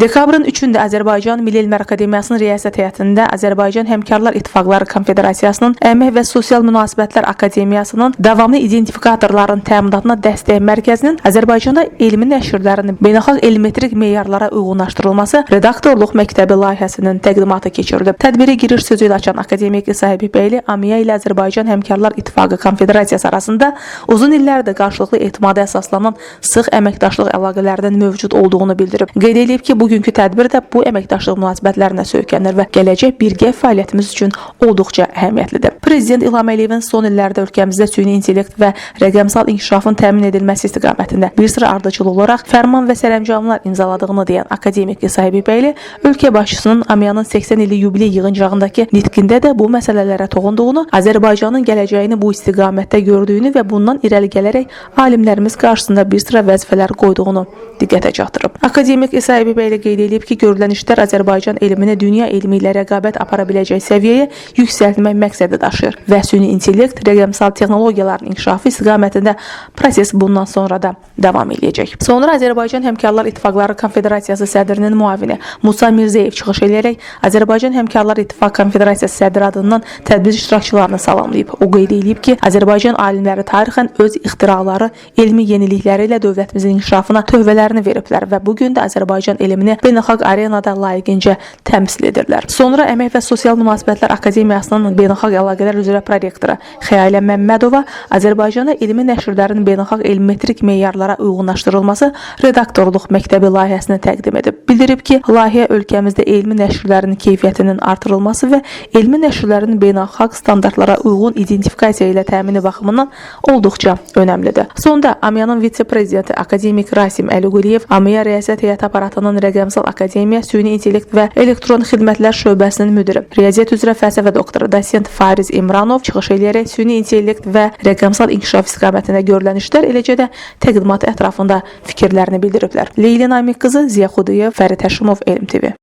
Dekabrın 3-də Azərbaycan Milli Elmlər Akademiyasının Riyasət Heyətində Azərbaycan Həmkarlar İttifaqları Konfederasiyasının Əmək və Sosial Münasibətlər Akademiyasının davamlı identifikatorların təminatına dəstək mərkəzinin Azərbaycanda elmi nəşrlərinin beynəlxalq elmetrik meyarlara uyğunlaşdırılması redaktorluq məktəbi layihəsinin təqdimatı keçirilib. Tədbiri giriş sözü ilə açan akademik İsa Həbibəyli AMİA ilə Azərbaycan Həmkarlar İttifaqı Konfederasiyası arasında uzun illərdir qarşılıqlı etimada əsaslanan sıx əməkdaşlıq əlaqələrinin mövcud olduğunu bildirib. Qeyd edilib ki, bugünkü tədbir də bu əməkdaşlıq münasibətlərinə söykənir və gələcək birgə fəaliyyətimiz üçün olduqca əhəmiyyətlidir. Prezident İlham Əliyevin son illərdə ölkəmizdə süni intellekt və rəqəmsal inkişafın təmin edilməsi istiqamətində bir sıra ardıcıl olaraq fərman və sərəncamlar imzaladığını deyən akademik İsa Həbibəyli, ölkə başçısının AMİA-nın 80 illik yubiley yığıncağındakı nitqində də bu məsələlərə toxunduğunu, Azərbaycanın gələcəyini bu istiqamətdə gördüyünü və bundan irəli gələrək alimlərimiz qarşısında bir sıra vəzifələr qoyduğunu diqqətə çatdırıb. Akademik İsa Həbibəyli qeyd edib ki, görülən işlər Azərbaycan elmini dünya elmi ilə rəqabət apara biləcək səviyyəyə yüksəltmək məqsədi daşıyır və süni intellekt, rəqəmsal texnologiyaların inkişafı istiqamətində proses bundan sonra da davam edəcək. Sonra Azərbaycan Həmkarlar İttifaqları Konfederasiyası sədrinin müavini Musa Mirzəyev çıxış edərək Azərbaycan Həmkarlar İttifaq Konfederasiyası sədri adından tədbir iştirakçılarını salamlayıb. O qeyd edib ki, Azərbaycan alimləri tarixən öz ixtiraları, elmi yenilikləri ilə dövlətimizin inkişafına töhfələrini veriblər və bugün də Azərbaycan elmini beynəlxalq arenada layiqincə təmsil edirlər. Sonra Əmək və Sosial Münasibətlər Akademiyasının beynəlxalq əlaqələr üzrə prorektoru Xəyalə Məmmədova Azərbaycanda elmi nəşrlərin beynəlxalq elmetrik meyarlara uyğunlaşdırılması redaktorluq məktəbi layihəsini təqdim edib. Bildirib ki, layihə ölkəmizdə elmi nəşrlərin keyfiyyətinin artırılması və elmi nəşrlərin beynəlxalq standartlara uyğun identifikasiya ilə təmini baxımından olduqca önəmlidir. Sonda AMİA-nın vitse-prezidenti akademik Rasim Əliquliyev, AMİA Riyasət Heyəti aparatının Rəqəmsal Akademiya, Süni İntellekt və Elektron Xidmətlər şöbəsinin müdiri, Riyaziyyat üzrə fəlsəfə doktoru dosent Fariz İmranov çıxış edərək süni intellekt və rəqəmsal inkişaf istiqamətində görülən işlər, eləcə də təqdimatı ətrafında fikirlərini bildiriblər. Leyla Namiq qızı, Ziya Xudiyev, Fərid Həşimov, Elm TV.